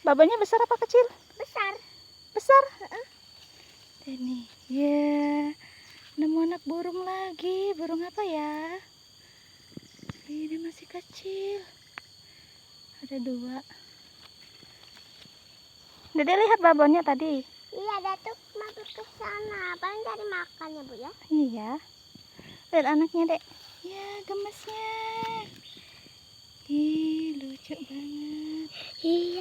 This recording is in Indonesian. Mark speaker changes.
Speaker 1: Babonnya besar apa kecil?
Speaker 2: Besar.
Speaker 1: Besar. Ini ya, nemu anak burung lagi. Burung apa ya? Ini masih kecil. Ada 2. Dede lihat babonnya tadi.
Speaker 2: Iya, Datuk mampir ke sana. Paling cari makan ya, Bu ya.
Speaker 1: Iya. Lihat anaknya, Dek. Ya, gemesnya. Ih, lucu banget.
Speaker 2: Ih,